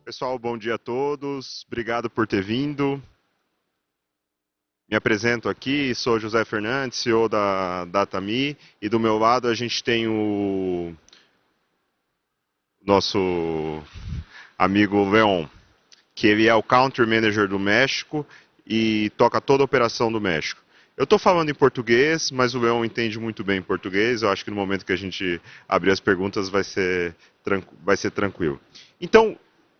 Pessoal, bom dia a todos. Obrigado por ter vindo. Me apresento aqui, sou José Fernandes, CEO da Datami, e do meu lado a gente tem o nosso amigo Leon, que ele é o Country Manager do México e toca toda a operação do México. Eu estou falando em português, mas o Leon entende muito bem português. Eu acho que no momento que a gente abrir as perguntas vai ser tranquilo. Então,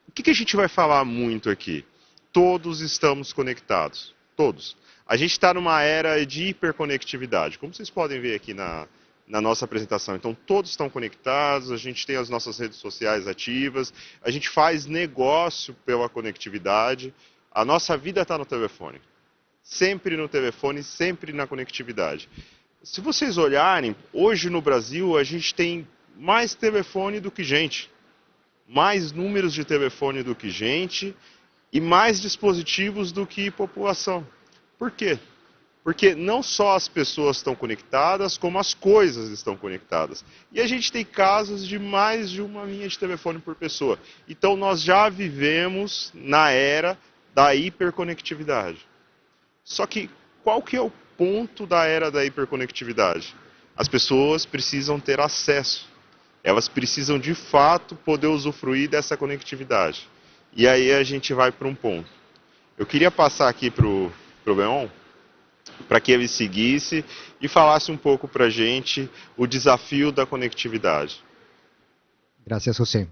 o que a gente vai falar muito aqui? Todos estamos conectados. Todos. A gente está numa era de hiperconectividade, como vocês podem ver aqui na nossa apresentação. Então, todos estão conectados, a gente tem as nossas redes sociais ativas, a gente faz negócio pela conectividade, a nossa vida está no telefone. Sempre no telefone, sempre na conectividade. Se vocês olharem, hoje no Brasil a gente tem mais telefone do que gente. Mais números de telefone do que gente e mais dispositivos do que população. Por quê? Porque não só as pessoas estão conectadas, como as coisas estão conectadas. E a gente tem casos de mais de uma linha de telefone por pessoa. Então nós já vivemos na era da hiperconectividade. Só que qual que é o ponto da era da hiperconectividade? As pessoas precisam ter acesso. Elas precisam de fato poder usufruir dessa conectividade. E aí a gente vai para um ponto. Eu queria passar aqui para o Leon, para que ele seguisse e falasse um pouco para a gente o desafio da conectividade. Gracias, José.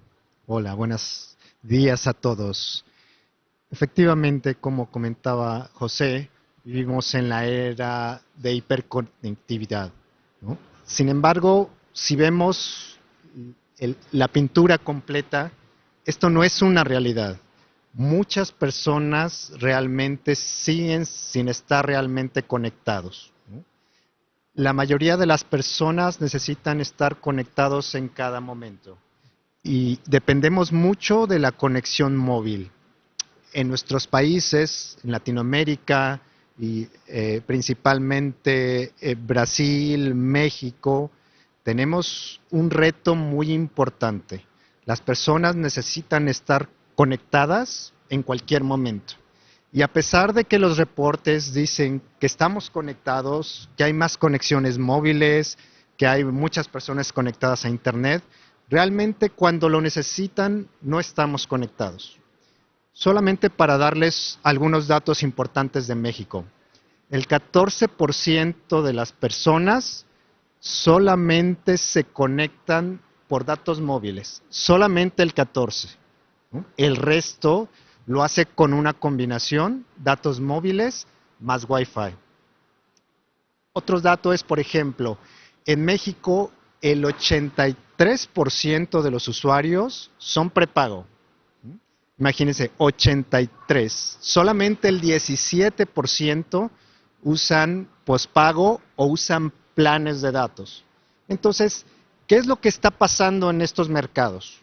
Hola, buenos días a todos. Efectivamente, como comentaba José, vivimos en la era de hiperconectividad, ¿no? Sin embargo, si vemos la pintura completa, esto no es una realidad. Muchas personas realmente siguen sin estar realmente conectados, ¿no? La mayoría de las personas necesitan estar conectados en cada momento y dependemos mucho de la conexión móvil. En nuestros países, en Latinoamérica y principalmente Brasil, México, tenemos un reto muy importante. Las personas necesitan estar conectadas en cualquier momento. Y a pesar de que los reportes dicen que estamos conectados, que hay más conexiones móviles, que hay muchas personas conectadas a Internet, realmente cuando lo necesitan no estamos conectados. Solamente para darles algunos datos importantes de México. El 14% de las personas solamente se conectan por datos móviles, solamente el 14%, ¿no? El resto lo hace con una combinación, datos móviles más Wi-Fi. Otro dato es, por ejemplo, en México el 83% de los usuarios son prepago. Imagínense, 83. Solamente el 17% usan pospago o usan planes de datos. Entonces, ¿qué es lo que está pasando en estos mercados?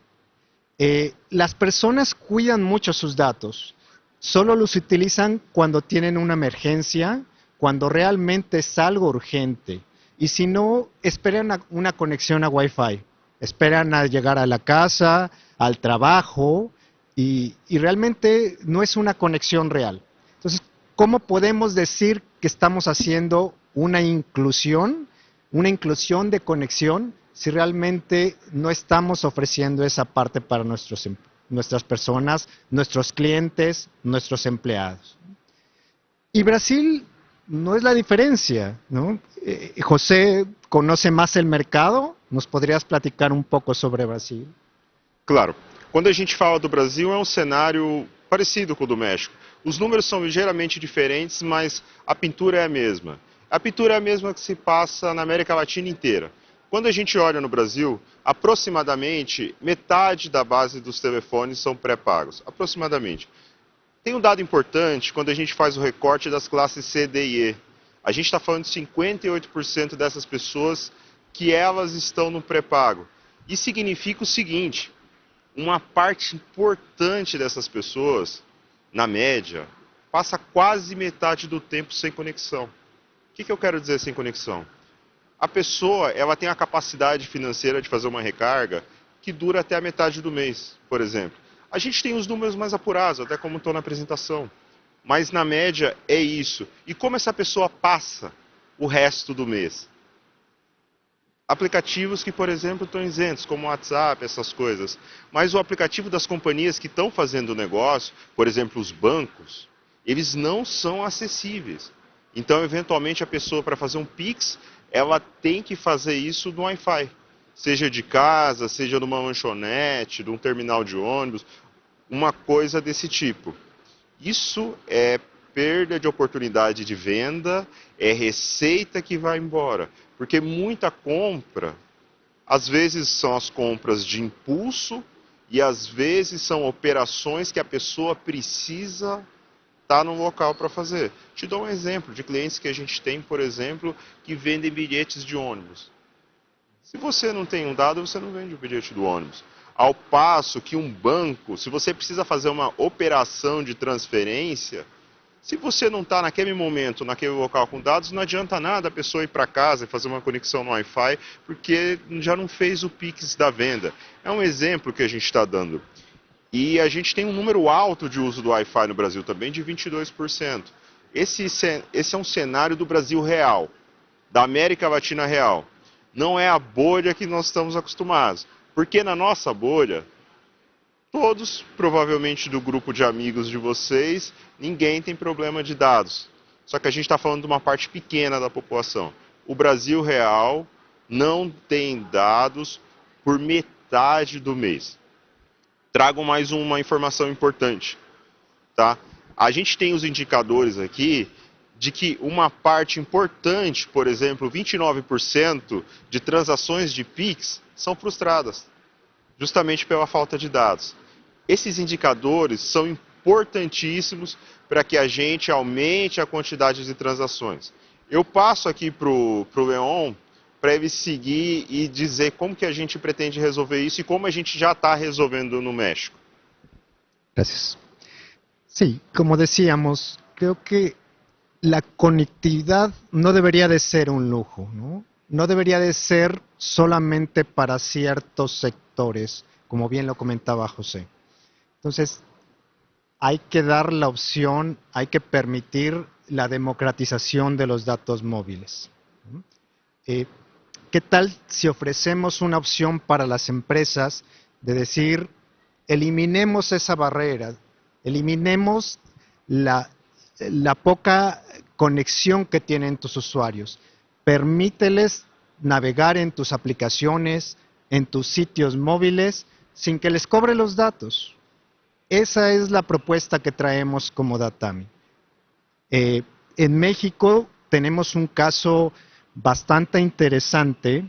Las personas cuidan mucho sus datos. Solo los utilizan cuando tienen una emergencia, cuando realmente es algo urgente. Y si no, esperan una conexión a Wi-Fi. Esperan a llegar a la casa, al trabajo, y realmente no es una conexión real. Entonces, ¿cómo podemos decir que estamos haciendo una inclusión de conexión, si realmente no estamos ofreciendo esa parte para nuestras personas, nuestros clientes, nuestros empleados? Y Brasil no es la diferencia, ¿no? José conoce más el mercado, ¿nos podrías platicar un poco sobre Brasil? Claro, quando a gente fala do Brasil é um cenário parecido com o do México. Os números são ligeiramente diferentes, mas a pintura é a mesma. A pintura é a mesma que se passa na América Latina inteira. Quando a gente olha no Brasil, aproximadamente metade da base dos telefones são pré-pagos. Aproximadamente. Tem um dado importante quando a gente faz o recorte das classes C, D e E. A gente está falando de 58% dessas pessoas que elas estão no pré-pago. Isso significa o seguinte: uma parte importante dessas pessoas, na média, passa quase metade do tempo sem conexão. O que eu quero dizer sem conexão? A pessoa ela tem a capacidade financeira de fazer uma recarga que dura até a metade do mês, por exemplo. A gente tem os números mais apurados, até como estou na apresentação. Mas na média é isso. E como essa pessoa passa o resto do mês? Aplicativos que, por exemplo, estão isentos, como o WhatsApp, essas coisas. Mas o aplicativo das companhias que estão fazendo o negócio, por exemplo, os bancos, eles não são acessíveis. Então, eventualmente, a pessoa, para fazer um Pix, ela tem que fazer isso no Wi-Fi. Seja de casa, seja numa lanchonete, num terminal de ônibus, uma coisa desse tipo. Isso é perda de oportunidade de venda, é receita que vai embora. Porque muita compra, às vezes são as compras de impulso e às vezes são operações que a pessoa precisa estar no local para fazer. Te dou um exemplo de clientes que a gente tem, por exemplo, que vendem bilhetes de ônibus. Se você não tem um dado, você não vende o bilhete do ônibus. Ao passo que um banco, se você precisa fazer uma operação de transferência, se você não está naquele momento, naquele local com dados, não adianta nada a pessoa ir para casa e fazer uma conexão no Wi-Fi, porque já não fez o Pix da venda. É um exemplo que a gente está dando. E a gente tem um número alto de uso do Wi-Fi no Brasil também, de 22%. Esse é um cenário do Brasil real, da América Latina real. Não é a bolha que nós estamos acostumados. Porque na nossa bolha, todos, provavelmente do grupo de amigos de vocês, ninguém tem problema de dados. Só que a gente está falando de uma parte pequena da população. O Brasil real não tem dados por metade do mês. Trago mais uma informação importante, tá? A gente tem os indicadores aqui de que uma parte importante, por exemplo, 29% de transações de Pix são frustradas, justamente pela falta de dados. Esses indicadores são importantíssimos para que a gente aumente a quantidade de transações. Eu passo aqui para o Leon para ele seguir e dizer como que a gente pretende resolver isso e como a gente já está resolvendo no México. Gracias. Sí, como decíamos, creo que la conectividad no debería de ser un lujo, ¿no? No debería de ser solamente para ciertos sectores, como bien lo comentaba José. Entonces, hay que dar la opción, hay que permitir la democratización de los datos móviles. ¿Qué tal si ofrecemos una opción para las empresas de decir, eliminemos esa barrera, eliminemos la poca conexión que tienen tus usuarios, permíteles navegar en tus aplicaciones, en tus sitios móviles, sin que les cobre los datos? Esa es la propuesta que traemos como Datami. En México tenemos un caso bastante interesante,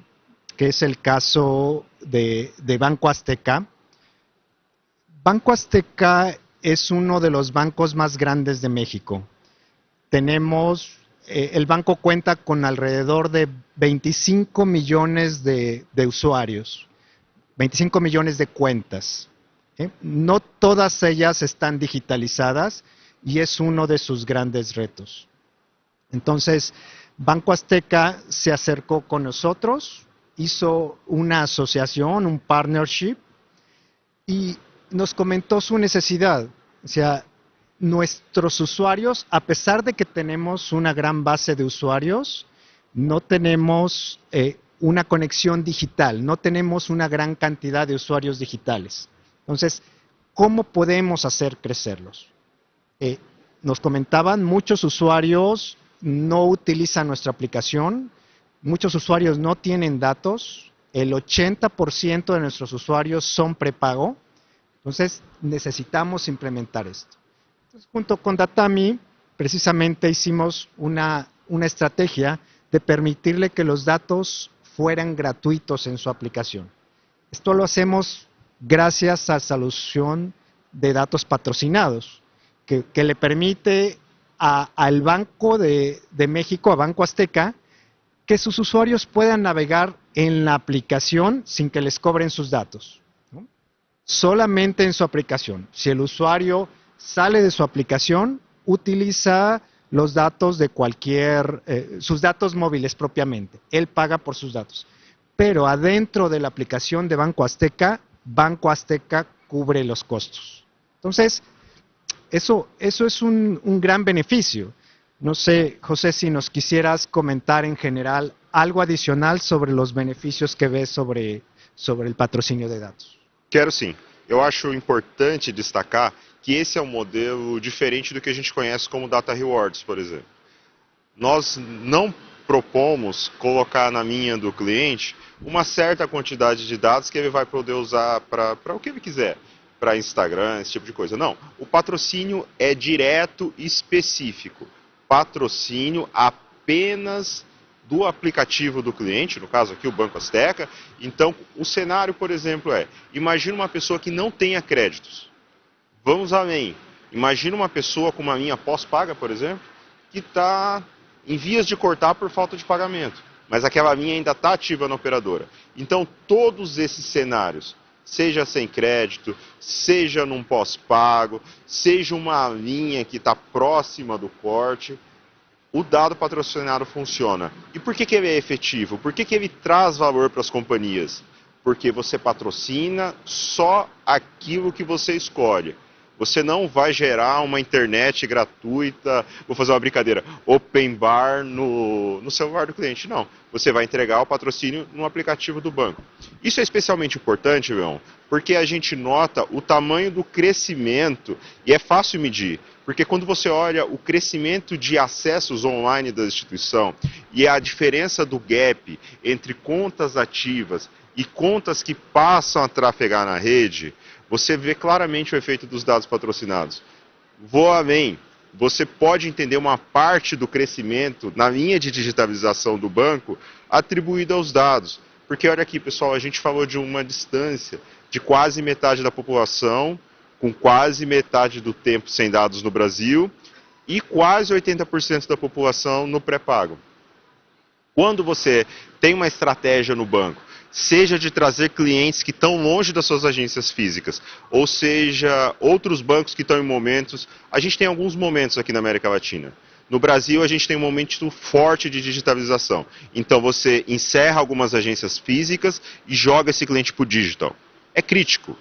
que es el caso de Banco Azteca. Banco Azteca es uno de los bancos más grandes de México. El banco cuenta con alrededor de 25 millones de usuarios, 25 millones de cuentas. No todas ellas están digitalizadas y es uno de sus grandes retos. Entonces, Banco Azteca se acercó con nosotros, hizo una asociación, un partnership, y nos comentó su necesidad. O sea, nuestros usuarios, a pesar de que tenemos una gran base de usuarios, no tenemos una conexión digital, no tenemos una gran cantidad de usuarios digitales. Entonces, ¿cómo podemos hacer crecerlos? Nos comentaban, muchos usuarios no utilizan nuestra aplicación, muchos usuarios no tienen datos, el 80% de nuestros usuarios son prepago, entonces necesitamos implementar esto. Entonces, junto con Datami, precisamente hicimos una estrategia de permitirle que los datos fueran gratuitos en su aplicación. Esto lo hacemos gracias a solución de datos patrocinados, que le permite al Banco de México, a Banco Azteca, que sus usuarios puedan navegar en la aplicación sin que les cobren sus datos, ¿no? Solamente en su aplicación. Si el usuario sale de su aplicación, utiliza los datos de sus datos móviles propiamente. Él paga por sus datos. Pero adentro de la aplicación de Banco Azteca cubre los costos. Entonces, eso es un gran beneficio. No sé, José, si nos quisieras comentar en general algo adicional sobre los beneficios que ves sobre el patrocínio de dados. Quero sim. Eu acho importante destacar que esse é um modelo diferente do que a gente conhece como Data Rewards, por exemplo. Nós não propomos colocar na minha do cliente uma certa quantidade de dados que ele vai poder usar para o que ele quiser, para Instagram, esse tipo de coisa. Não, o patrocínio é direto e específico. Patrocínio apenas do aplicativo do cliente, no caso aqui o Banco Azteca. Então, o cenário, por exemplo, imagina uma pessoa que não tenha créditos. Vamos além. Imagina uma pessoa com uma linha pós-paga, por exemplo, que está em vias de cortar por falta de pagamento, mas aquela linha ainda está ativa na operadora. Então, todos esses cenários, seja sem crédito, seja num pós-pago, seja uma linha que está próxima do corte, o dado patrocinado funciona. E por que ele é efetivo? Por que ele traz valor para as companhias? Porque você patrocina só aquilo que você escolhe. Você não vai gerar uma internet gratuita, vou fazer uma brincadeira, open bar no celular do cliente. Não, você vai entregar o patrocínio no aplicativo do banco. Isso é especialmente importante, Leon, porque a gente nota o tamanho do crescimento e é fácil medir. Porque quando você olha o crescimento de acessos online da instituição e a diferença do gap entre contas ativas e contas que passam a trafegar na rede, você vê claramente o efeito dos dados patrocinados. Vou além, você pode entender uma parte do crescimento na linha de digitalização do banco atribuída aos dados. Porque olha aqui, pessoal, a gente falou de uma distância de quase metade da população, com quase metade do tempo sem dados no Brasil e quase 80% da população no pré-pago. Quando você tem uma estratégia no banco, seja de trazer clientes que estão longe das suas agências físicas, ou seja, outros bancos que estão em momentos... A gente tem alguns momentos aqui na América Latina. No Brasil, a gente tem um momento forte de digitalização. Então, você encerra algumas agências físicas e joga esse cliente para o digital. É crítico.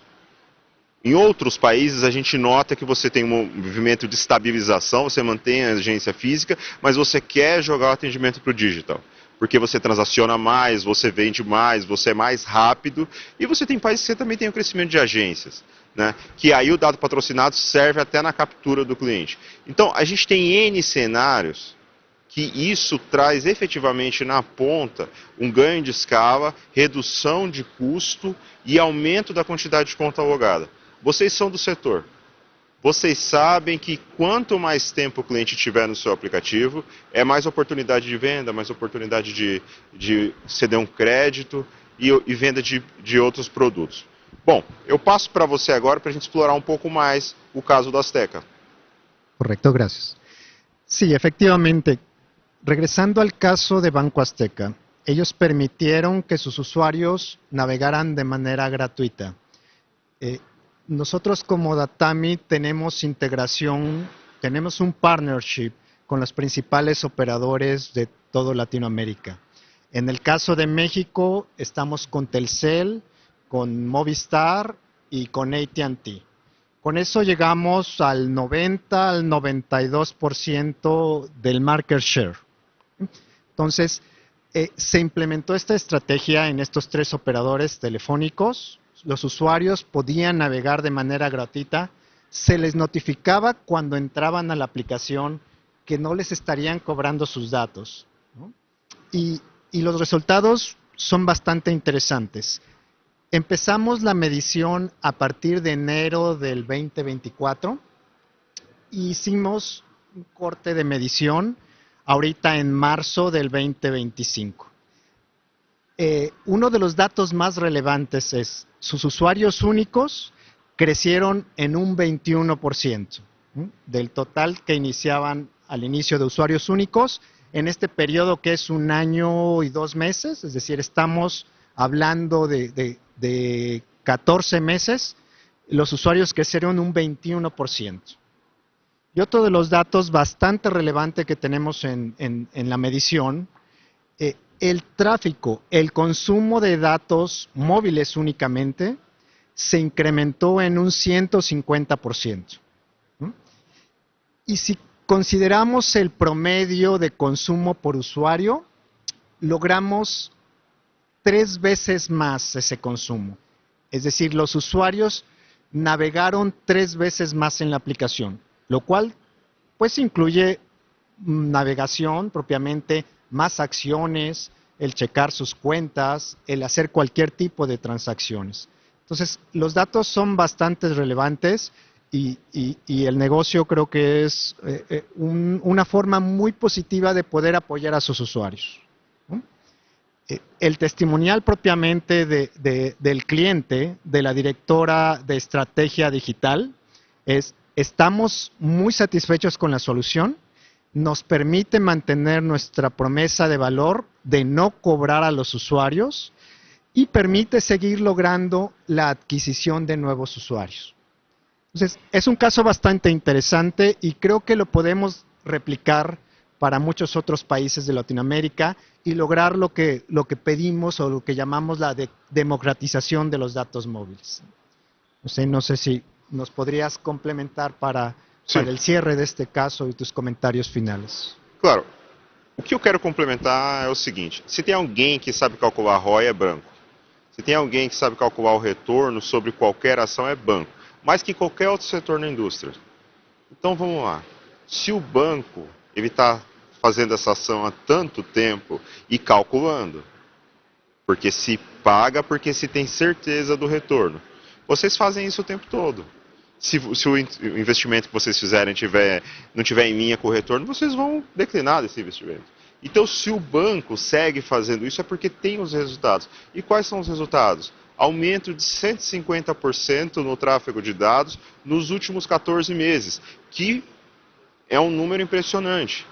Em outros países, a gente nota que você tem um movimento de estabilização, você mantém a agência física, mas você quer jogar o atendimento para o digital. Porque você transaciona mais, você vende mais, você é mais rápido, e você tem países que você também tem o crescimento de agências, né? Que aí o dado patrocinado serve até na captura do cliente. Então, a gente tem N cenários que isso traz efetivamente na ponta um ganho de escala, redução de custo e aumento da quantidade de conta logada. Vocês são do setor. Vocês sabem que quanto mais tempo o cliente tiver no seu aplicativo, é mais oportunidade de venda, mais oportunidade de ceder um crédito e venda de outros produtos. Bom, eu passo para você agora para a gente explorar um pouco mais o caso do Azteca. Correcto, gracias. Sí, efectivamente. Regresando al caso de Banco Azteca, ellos permitieron que sus usuarios navegaran de manera gratuita. Nosotros como Datami tenemos integración, tenemos un partnership con los principales operadores de toda Latinoamérica. En el caso de México estamos con Telcel, con Movistar y con AT&T. Con eso llegamos al 90, al 92% del market share. Entonces, se implementó esta estrategia en estos tres operadores telefónicos. Los usuarios podían navegar de manera gratuita, se les notificaba cuando entraban a la aplicación que no les estarían cobrando sus datos, ¿no? Y los resultados son bastante interesantes. Empezamos la medición a partir de enero del 2024. Hicimos un corte de medición ahorita en marzo del 2025. Uno de los datos más relevantes es sus usuarios únicos crecieron en un 21%, ¿sí? Del total que iniciaban al inicio de usuarios únicos en este periodo que es 1 año y 2 meses, es decir, estamos hablando de 14 meses, los usuarios crecieron un 21%. Y otro de los datos bastante relevante que tenemos en la medición, el tráfico, el consumo de datos móviles únicamente, se incrementó en un 150%. ¿Mm? Y si consideramos el promedio de consumo por usuario, logramos 3 veces más ese consumo. Es decir, los usuarios navegaron 3 veces más en la aplicación, lo cual pues incluye navegación propiamente, más acciones, el checar sus cuentas, el hacer cualquier tipo de transacciones. Entonces, los datos son bastante relevantes y el negocio creo que es una forma muy positiva de poder apoyar a sus usuarios, ¿no? El testimonial propiamente del cliente, de la directora de estrategia digital, es: estamos muy satisfechos con la solución, nos permite mantener nuestra promesa de valor de no cobrar a los usuarios y permite seguir logrando la adquisición de nuevos usuarios. Entonces, es un caso bastante interesante y creo que lo podemos replicar para muchos otros países de Latinoamérica y lograr lo que pedimos o lo que llamamos la democratización de los datos móviles. No sé si nos podrías complementar para el cierre de este caso e tus comentários finais. Claro. O que eu quero complementar é o seguinte: se tem alguém que sabe calcular ROI, é banco. Se tem alguém que sabe calcular o retorno sobre qualquer ação, é banco. Mais que qualquer outro setor na indústria. Então vamos lá. Se o banco ele está fazendo essa ação há tanto tempo e calculando, porque se paga, porque se tem certeza do retorno. Vocês fazem isso o tempo todo. Se o investimento que vocês fizerem não tiver em linha com o retorno, vocês vão declinar desse investimento. Então, se o banco segue fazendo isso, é porque tem os resultados. E quais são os resultados? Aumento de 150% no tráfego de dados nos últimos 14 meses, que é um número impressionante.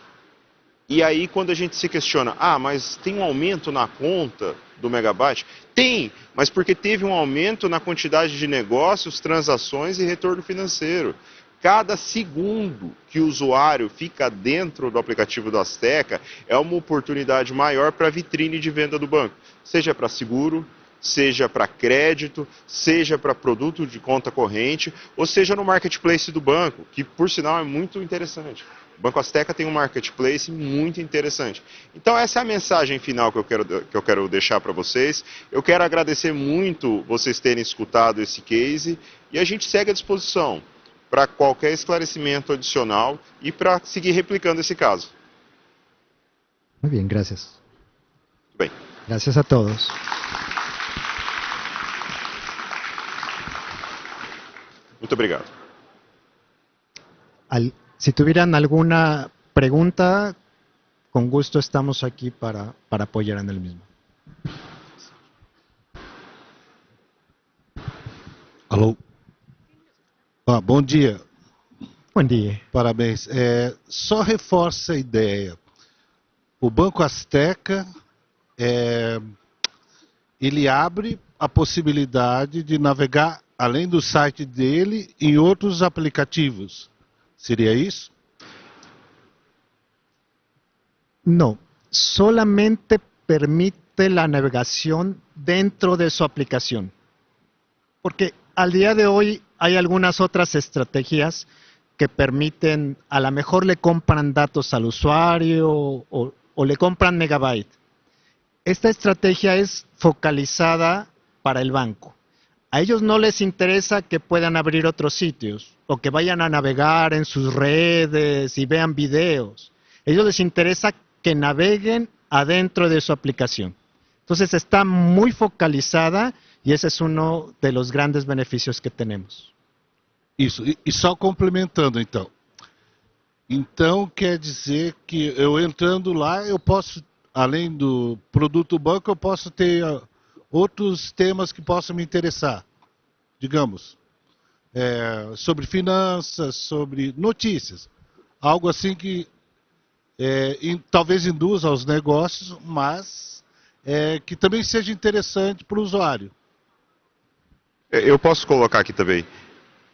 E aí, quando a gente se questiona, mas tem um aumento na conta do Megabyte? Tem, mas porque teve um aumento na quantidade de negócios, transações e retorno financeiro. Cada segundo que o usuário fica dentro do aplicativo do Azteca é uma oportunidade maior para a vitrine de venda do banco. Seja para seguro, seja para crédito, seja para produto de conta corrente, ou seja no marketplace do banco, que por sinal é muito interessante. O Banco Azteca tem um marketplace muito interessante. Então essa é a mensagem final que eu quero deixar para vocês. Eu quero agradecer muito vocês terem escutado esse case e a gente segue à disposição para qualquer esclarecimento adicional e para seguir replicando esse caso. Muy bien, gracias. Bem. Gracias a todos. Muito obrigado. Si tuvieran alguna pregunta, con gusto estamos aquí para apoyar en el mismo. Alô? Bom dia. Bom dia. Parabéns. Só reforça a ideia. O Banco Azteca, ele abre a possibilidade de navegar além do site dele em outros aplicativos. ¿Sería eso? No, solamente permite la navegación dentro de su aplicación. Porque al día de hoy hay algunas otras estrategias que permiten, a lo mejor le compran datos al usuario o le compran megabyte. Esta estrategia es focalizada para el banco. A ellos no les interesa que puedan abrir otros sitios o que vayan a navegar en sus redes y vean videos. A ellos les interesa que naveguen adentro de su aplicación. Entonces está muy focalizada y ese es uno de los grandes beneficios que tenemos. Isso, e só complementando então. Então quer dizer que eu entrando lá, eu posso, além do produto banco, eu posso ter outros temas que possam me interessar, digamos, sobre finanças, sobre notícias, algo assim que talvez induza aos negócios, mas que também seja interessante para o usuário. Eu posso colocar aqui também,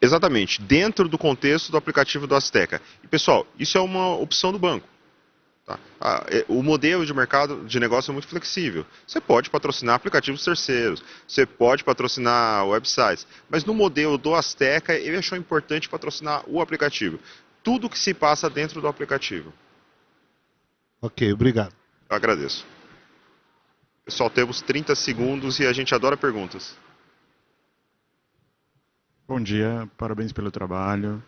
exatamente, dentro do contexto do aplicativo do Azteca. E pessoal, isso é uma opção do banco. Tá? O modelo de mercado de negócio é muito flexível. Você pode patrocinar aplicativos terceiros, você pode patrocinar websites, mas no modelo do Azteca, ele achou importante patrocinar o aplicativo. Tudo que se passa dentro do aplicativo. Ok, obrigado. Eu agradeço. Pessoal, temos 30 segundos e a gente adora perguntas. Bom dia, parabéns pelo trabalho.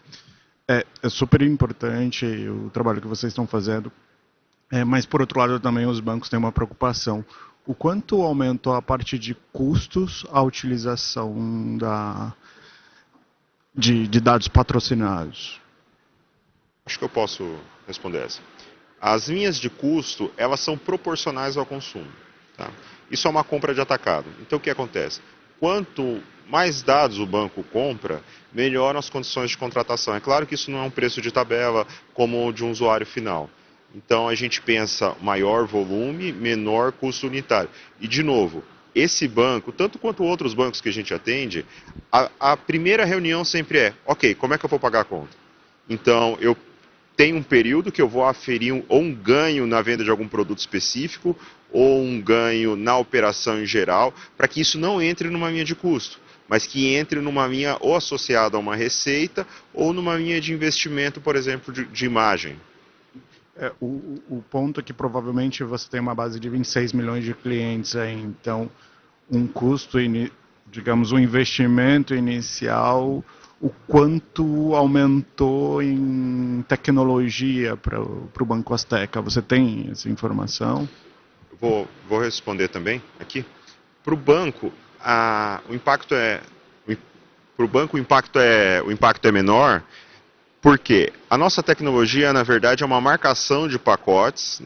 É super importante o trabalho que vocês estão fazendo, mas por outro lado também os bancos têm uma preocupação. O quanto aumentou a parte de custos a utilização de dados patrocinados? Acho que eu posso responder essa. As linhas de custo, elas são proporcionais ao consumo. Tá? Isso é uma compra de atacado. Então o que acontece? Quanto mais dados o banco compra, melhoram as condições de contratação. É claro que isso não é um preço de tabela como o de um usuário final. Então a gente pensa maior volume, menor custo unitário. E de novo, esse banco, tanto quanto outros bancos que a gente atende, a primeira reunião sempre é, ok, como é que eu vou pagar a conta? Então eu tenho um período que eu vou aferir ou um ganho na venda de algum produto específico, ou um ganho na operação em geral, para que isso não entre numa linha de custo, mas que entre numa linha ou associada a uma receita, ou numa linha de investimento, por exemplo, de imagem. O ponto é que provavelmente você tem uma base de 26 milhões de clientes aí, então um custo, digamos, um investimento inicial, o quanto aumentou em tecnologia para o Banco Azteca? Você tem essa informação? Vou responder também aqui. Para o banco, o impacto é menor, porque a nossa tecnologia, na verdade, é uma marcação de pacotes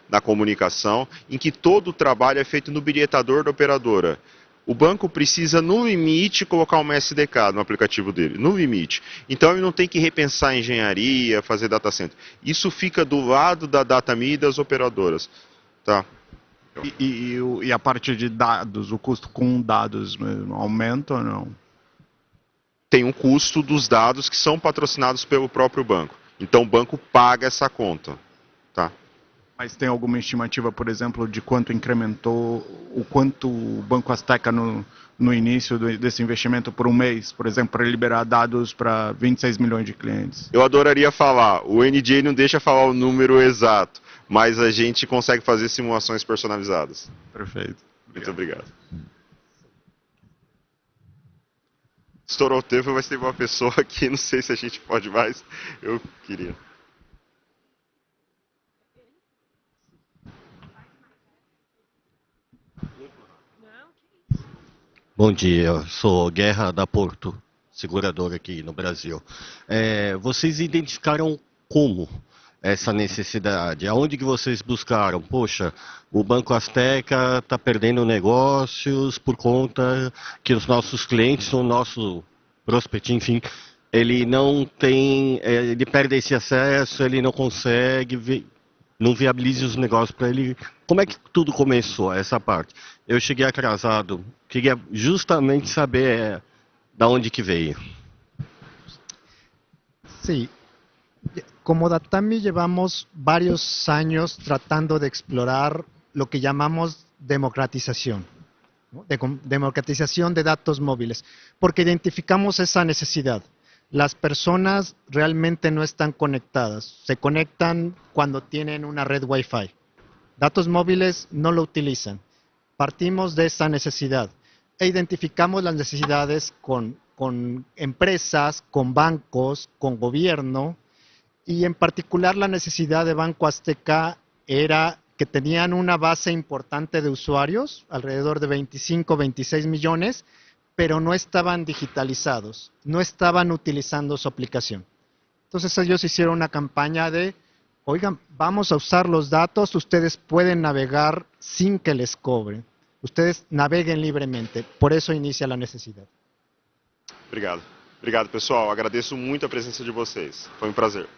na comunicação, em que todo o trabalho é feito no bilhetador da operadora. O banco precisa, no limite, colocar uma SDK no aplicativo dele, no limite. Então ele não tem que repensar a engenharia, fazer data center. Isso fica do lado da DataMe e das operadoras. Tá? E a parte de dados, o custo com dados aumenta ou não? Tem um custo dos dados que são patrocinados pelo próprio banco. Então o banco paga essa conta. Tá? Mas tem alguma estimativa, por exemplo, de quanto incrementou, o quanto o Banco Azteca no início desse investimento por um mês, por exemplo, para liberar dados para 26 milhões de clientes? Eu adoraria falar, o NDA não deixa falar o número exato, mas a gente consegue fazer simulações personalizadas. Perfeito. Muito obrigado. Estourou o tempo, mas tem uma pessoa aqui, não sei se a gente pode mais. Eu queria. Bom dia, sou Guerra da Porto, seguradora aqui no Brasil. Vocês identificaram como essa necessidade? Aonde que vocês buscaram? Poxa, o Banco Azteca está perdendo negócios por conta que os nossos clientes, o nosso prospect, enfim, ele não tem, ele perde esse acesso, ele não consegue, não viabiliza os negócios para ele. Como é que tudo começou, essa parte? Eu cheguei atrasado, queria justamente saber da onde que veio. Sí, como Datami llevamos varios años tratando de explorar lo que llamamos democratización, ¿no? Democratización de datos móviles, porque identificamos esa necesidad. Las personas realmente no están conectadas, se conectan cuando tienen una red Wi-Fi. Datos móviles no lo utilizan. Partimos de esa necesidad e identificamos las necesidades con empresas, con bancos, con gobierno, y en particular la necesidad de Banco Azteca era que tenían una base importante de usuarios, alrededor de 25, 26 millones, pero no estaban digitalizados, no estaban utilizando su aplicación. Entonces ellos hicieron una campaña de, oigan, vamos a usar los datos, ustedes pueden navegar sin que les cobren. Ustedes naveguen livremente, por eso inicia la necesidad. Obrigado. Obrigado, pessoal. Agradeço muito a presença de vocês. Foi um prazer.